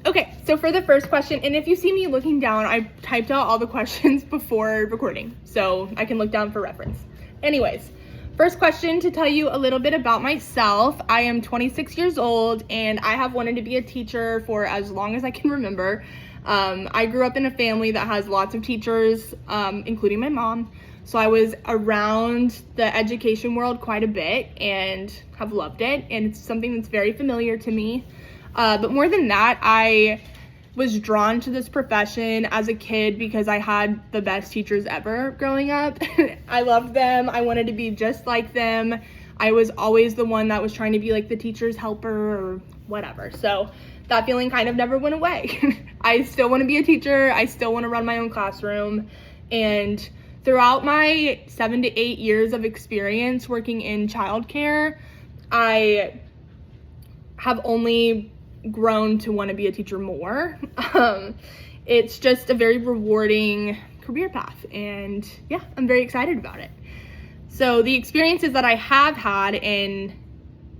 Okay, so for the first question, and if you see me looking down, I typed out all the questions before recording, so I can look down for reference. Anyways, first question, to tell you a little bit about myself. I am 26 years old, and I have wanted to be a teacher for as long as I can remember. I grew up in a family that has lots of teachers, including my mom. So I was around the education world quite a bit and have loved it. And it's something that's very familiar to me. But more than that, I was drawn to this profession as a kid because I had the best teachers ever growing up. I loved them. I wanted to be just like them. I was always the one that was trying to be like the teacher's helper or whatever. So that feeling kind of never went away. I still want to be a teacher. I still want to run my own classroom. And throughout my 7 to 8 years of experience working in childcare, I have only grown to want to be a teacher more. It's just a very rewarding career path, and yeah, I'm very excited about it. So the experiences that I have had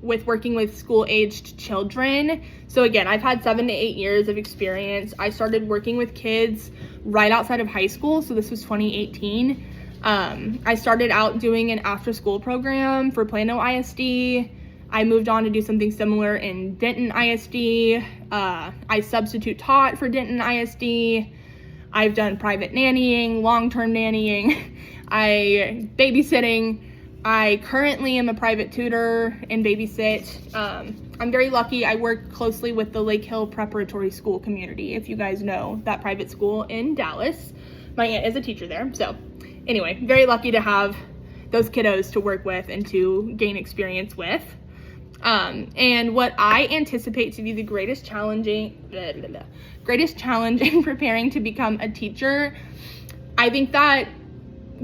with working with school-aged children. So again, I've had 7 to 8 years of experience. I started working with kids right outside of high school, so this was 2018. I started out doing an after-school program for Plano ISD. I moved on to do something similar in Denton ISD. I substitute taught for Denton ISD. I've done private nannying, long-term nannying, babysitting. I currently am a private tutor and babysit. I'm very lucky. I work closely with the Lake Hill Preparatory School community, if you guys know that private school in Dallas. My aunt is a teacher there. So anyway, very lucky to have those kiddos to work with and to gain experience with. And what I anticipate to be the greatest challenge in preparing to become a teacher, I think that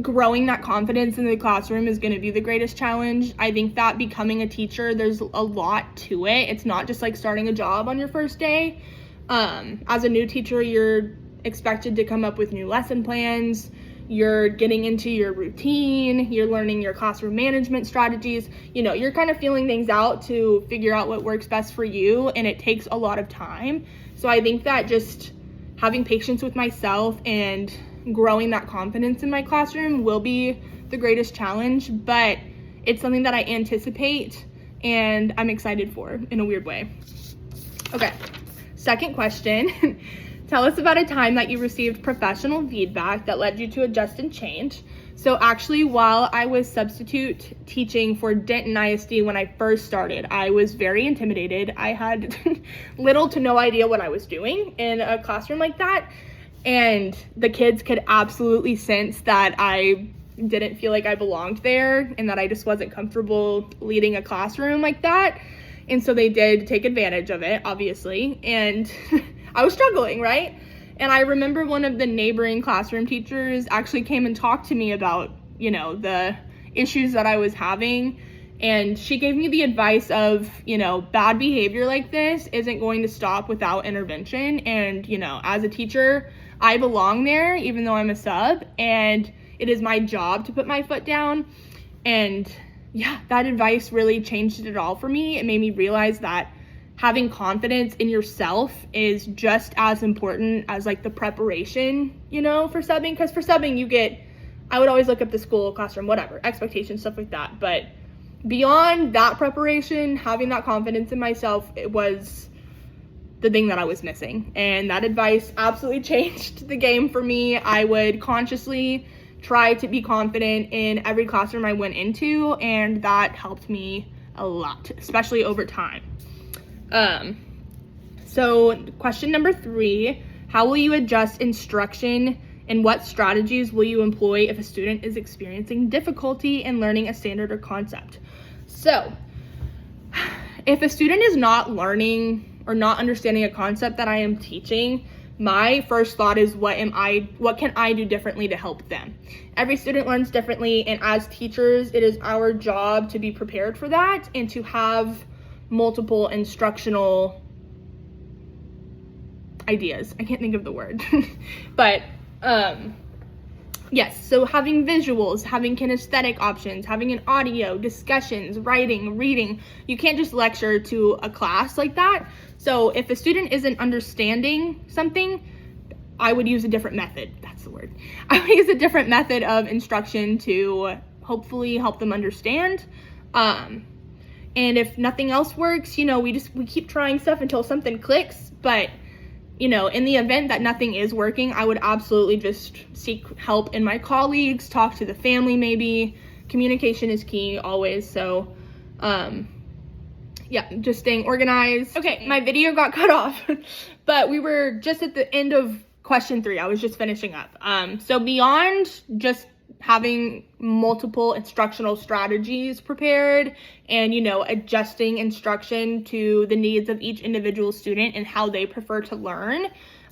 growing that confidence in the classroom is going to be the greatest challenge. I think that becoming a teacher, there's a lot to it. It's not just like starting a job on your first day. As a new teacher, you're expected to come up with new lesson plans. You're getting into your routine. You're learning your classroom management strategies. You know, you're kind of feeling things out to figure out what works best for you, and it takes a lot of time. So I think that just having patience with myself and growing that confidence in my classroom will be the greatest challenge, but it's something that I anticipate and I'm excited for in a weird way. Okay, second question. Tell us about a time that you received professional feedback that led you to adjust and change. So actually, while I was substitute teaching for Denton ISD when I first started, I was very intimidated. I had little to no idea what I was doing in a classroom like that. And the kids could absolutely sense that I didn't feel like I belonged there and that I just wasn't comfortable leading a classroom like that. And so they did take advantage of it, obviously. And I was struggling, right? And I remember one of the neighboring classroom teachers actually came and talked to me about, you know, the issues that I was having. And she gave me the advice of, you know, bad behavior like this isn't going to stop without intervention. And, you know, as a teacher, I belong there, even though I'm a sub, and it is my job to put my foot down. And yeah, that advice really changed it all for me. It made me realize that having confidence in yourself is just as important as like the preparation, you know, for subbing. Because for subbing, I would always look up the school, classroom, whatever, expectations, stuff like that. But beyond that preparation, having that confidence in myself, it was the thing that I was missing. And that advice absolutely changed the game for me. I would consciously try to be confident in every classroom I went into, and that helped me a lot, especially over time. So question number 3, how will you adjust instruction and what strategies will you employ if a student is experiencing difficulty in learning a standard or concept? So if a student is not learning or not understanding a concept that I am teaching, my first thought is what can I do differently to help them? Every student learns differently, and as teachers, it is our job to be prepared for that and to have multiple instructional ideas. I can't think of the word, but Yes, so having visuals, having kinesthetic options, having an audio, discussions, writing, reading. You can't just lecture to a class like that. So if a student isn't understanding something, I would use a different method. That's the word. I would use a different method of instruction to hopefully help them understand. And if nothing else works, we keep trying stuff until something clicks. But in the event that nothing is working, I would absolutely just seek help in my colleagues, talk to the family maybe. Communication is key always, so yeah, just staying organized. Okay, my video got cut off, but we were just at the end of question 3. I was just finishing up. So beyond just having multiple instructional strategies prepared and, adjusting instruction to the needs of each individual student and how they prefer to learn.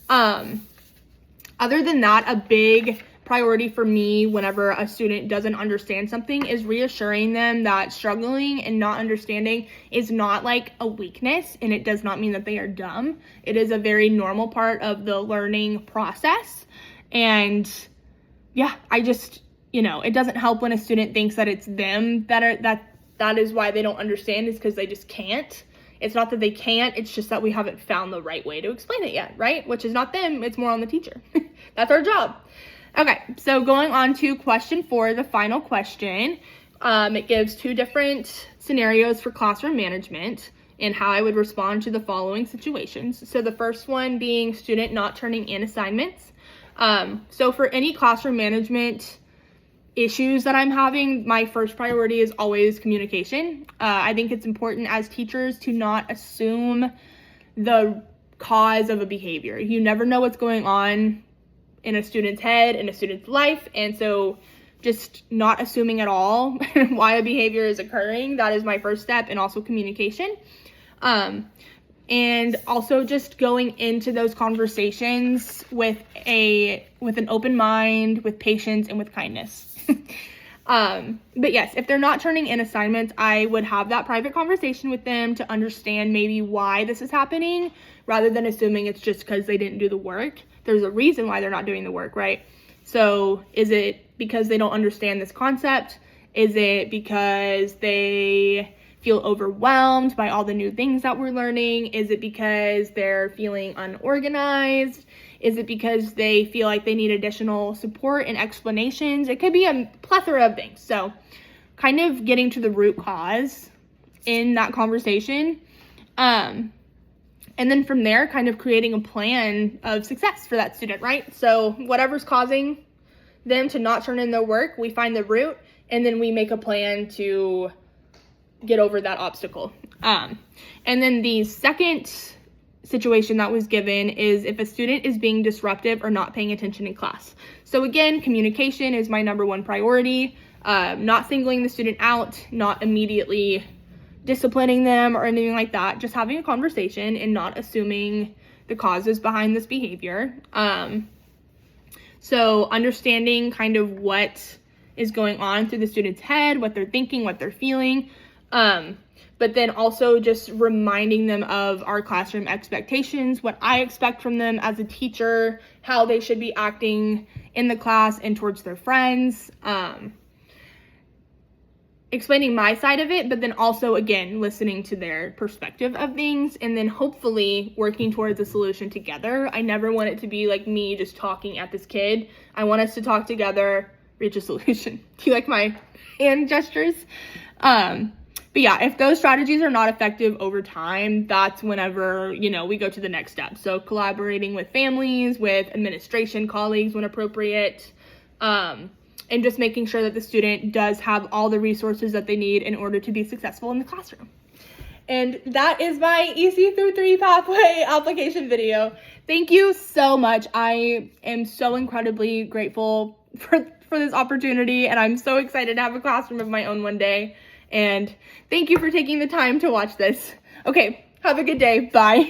Other than that, a big priority for me whenever a student doesn't understand something is reassuring them that struggling and not understanding is not like a weakness, and it does not mean that they are dumb. It is a very normal part of the learning process. And yeah, I just, it doesn't help when a student thinks that it's them that is why they don't understand, is because they just can't. It's not that they can't, it's just that we haven't found the right way to explain it yet, right? Which is not them, it's more on the teacher. That's our job. Okay, so going on to question 4, the final question. It gives 2 different scenarios for classroom management and how I would respond to the following situations. So the first one being student not turning in assignments. So for any classroom management issues that I'm having, my first priority is always communication. I think it's important as teachers to not assume the cause of a behavior. You never know what's going on in a student's head, in a student's life, and so just not assuming at all why a behavior is occurring. That is my first step, and also communication. And also just going into those conversations with an open mind, with patience, and with kindness. But yes, if they're not turning in assignments, I would have that private conversation with them to understand maybe why this is happening, rather than assuming it's just because they didn't do the work. There's a reason why they're not doing the work, right? So is it because they don't understand this concept? Is it because they feel overwhelmed by all the new things that we're learning? Is it because they're feeling unorganized? Is it because they feel like they need additional support and explanations? It could be a plethora of things. So kind of getting to the root cause in that conversation. And then from there, kind of creating a plan of success for that student, right? So whatever's causing them to not turn in their work, we find the root, and then we make a plan to get over that obstacle. And then the second situation that was given is if a student is being disruptive or not paying attention in class. So again, communication is my number 1 priority. Not singling the student out, not immediately disciplining them or anything like that, just having a conversation and not assuming the causes behind this behavior. So understanding kind of what is going on through the student's head, what they're thinking, what they're feeling. But then also just reminding them of our classroom expectations, what I expect from them as a teacher, how they should be acting in the class and towards their friends. Explaining my side of it, but then also, again, listening to their perspective of things, and then hopefully working towards a solution together. I never want it to be like me just talking at this kid. I want us to talk together, reach a solution. Do you like my hand gestures? But yeah, if those strategies are not effective over time, that's whenever, we go to the next step. So collaborating with families, with administration, colleagues when appropriate, and just making sure that the student does have all the resources that they need in order to be successful in the classroom. And that is my EC through 3 pathway application video. Thank you so much. I am so incredibly grateful for this opportunity, and I'm so excited to have a classroom of my own one day. And thank you for taking the time to watch this. Okay, have a good day. Bye.